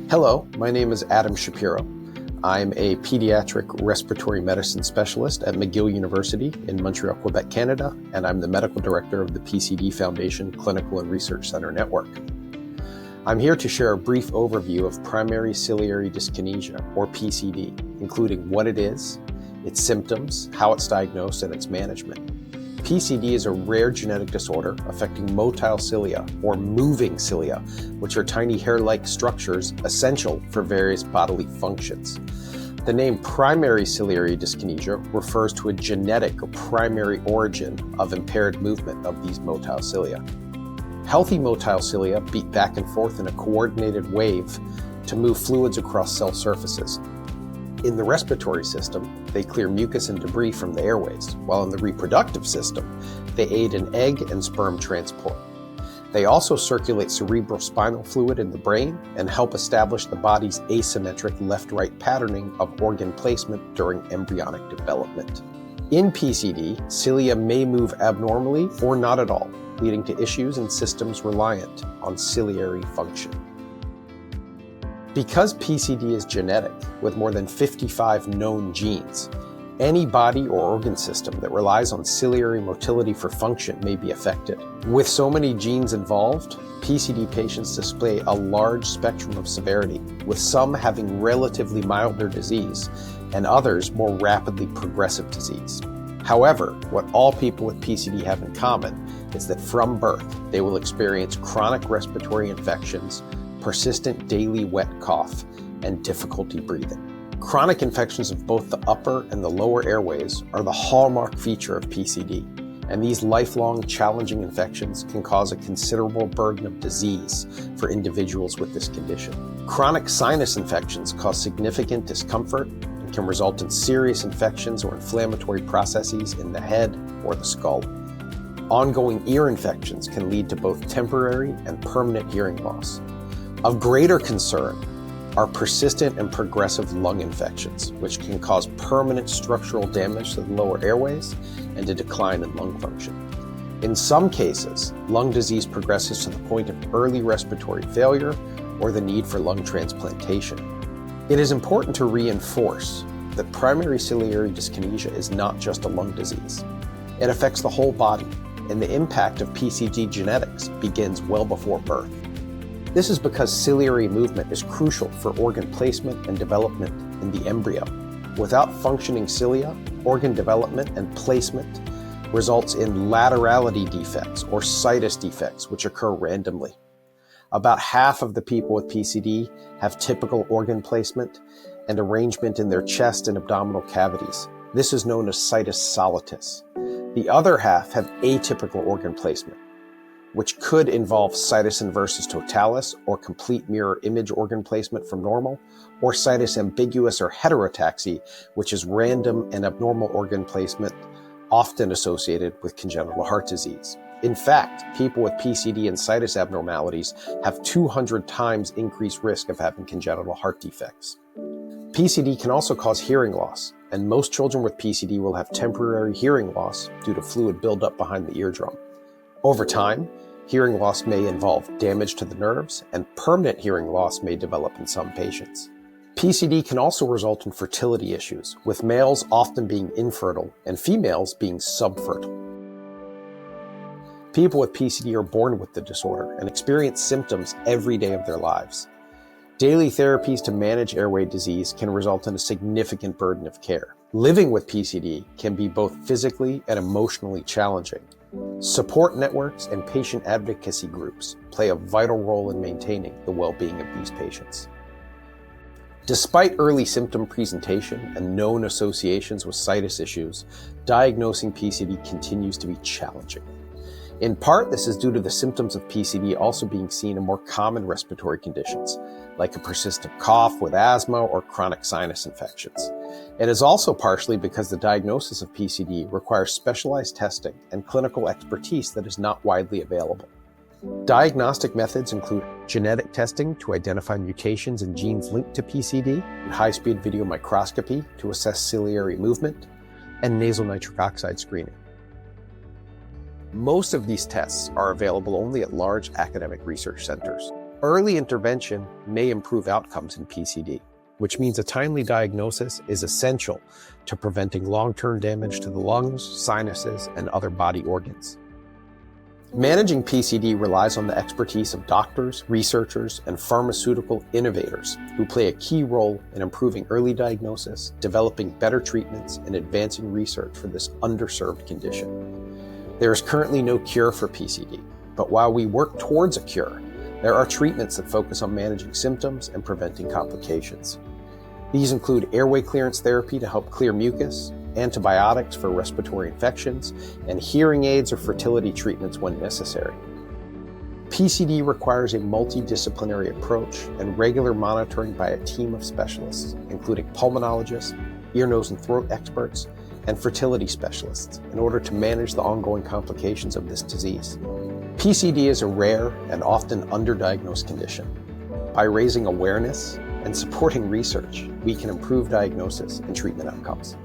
Hello, my name is Adam Shapiro. I'm a pediatric respiratory medicine specialist at McGill University in Montreal, Quebec, Canada, and I'm the medical director of the PCD Foundation Clinical and Research Center Network. I'm here to share a brief overview of primary ciliary dyskinesia, or PCD, including what it is, its symptoms, how it's diagnosed, and its management. PCD is a rare genetic disorder affecting motile cilia, or moving cilia, which are tiny hair-like structures essential for various bodily functions. The name primary ciliary dyskinesia refers to a genetic or primary origin of impaired movement of these motile cilia. Healthy motile cilia beat back and forth in a coordinated wave to move fluids across cell surfaces. In the respiratory system, they clear mucus and debris from the airways, while in the reproductive system, they aid in egg and sperm transport. They also circulate cerebrospinal fluid in the brain and help establish the body's asymmetric left-right patterning of organ placement during embryonic development. In PCD, cilia may move abnormally or not at all, leading to issues in systems reliant on ciliary function. Because PCD is genetic, with more than 55 known genes, any body or organ system that relies on ciliary motility for function may be affected. With so many genes involved, PCD patients display a large spectrum of severity, with some having relatively milder disease and others more rapidly progressive disease. However, what all people with PCD have in common is that from birth, they will experience chronic respiratory infections, persistent daily wet cough, and difficulty breathing. Chronic infections of both the upper and the lower airways are the hallmark feature of PCD, and these lifelong challenging infections can cause a considerable burden of disease for individuals with this condition. Chronic sinus infections cause significant discomfort and can result in serious infections or inflammatory processes in the head or the skull. Ongoing ear infections can lead to both temporary and permanent hearing loss. Of greater concern are persistent and progressive lung infections, which can cause permanent structural damage to the lower airways and a decline in lung function. In some cases, lung disease progresses to the point of early respiratory failure or the need for lung transplantation. It is important to reinforce that primary ciliary dyskinesia is not just a lung disease. It affects the whole body, and the impact of PCD genetics begins well before birth. This is because ciliary movement is crucial for organ placement and development in the embryo. Without functioning cilia, organ development and placement results in laterality defects or situs defects, which occur randomly. About half of the people with PCD have typical organ placement and arrangement in their chest and abdominal cavities. This is known as situs solitis. The other half have atypical organ placement, which could involve situs inversus totalis or complete mirror image organ placement from normal, or situs ambiguous or heterotaxy, which is random and abnormal organ placement often associated with congenital heart disease. In fact, people with PCD and situs abnormalities have 200 times increased risk of having congenital heart defects. PCD can also cause hearing loss, and most children with PCD will have temporary hearing loss due to fluid buildup behind the eardrum. Over time, hearing loss may involve damage to the nerves, and permanent hearing loss may develop in some patients. PCD can also result in fertility issues, with males often being infertile and females being subfertile. People with PCD are born with the disorder and experience symptoms every day of their lives. Daily therapies to manage airway disease can result in a significant burden of care. Living with PCD can be both physically and emotionally challenging. Support networks and patient advocacy groups play a vital role in maintaining the well-being of these patients. Despite early symptom presentation and known associations with situs issues, diagnosing PCD continues to be challenging. In part, this is due to the symptoms of PCD also being seen in more common respiratory conditions, like a persistent cough with asthma or chronic sinus infections. It is also partially because the diagnosis of PCD requires specialized testing and clinical expertise that is not widely available. Diagnostic methods include genetic testing to identify mutations in genes linked to PCD, and high-speed video microscopy to assess ciliary movement, and nasal nitric oxide screening. Most of these tests are available only at large academic research centers. Early intervention may improve outcomes in PCD, which means a timely diagnosis is essential to preventing long-term damage to the lungs, sinuses, and other body organs. Managing PCD relies on the expertise of doctors, researchers, and pharmaceutical innovators who play a key role in improving early diagnosis, developing better treatments, and advancing research for this underserved condition. There is currently no cure for PCD, but while we work towards a cure, there are treatments that focus on managing symptoms and preventing complications. These include airway clearance therapy to help clear mucus, antibiotics for respiratory infections, and hearing aids or fertility treatments when necessary. PCD requires a multidisciplinary approach and regular monitoring by a team of specialists, including pulmonologists, ear, nose, and throat experts, and fertility specialists, in order to manage the ongoing complications of this disease. PCD is a rare and often underdiagnosed condition. By raising awareness and supporting research, we can improve diagnosis and treatment outcomes.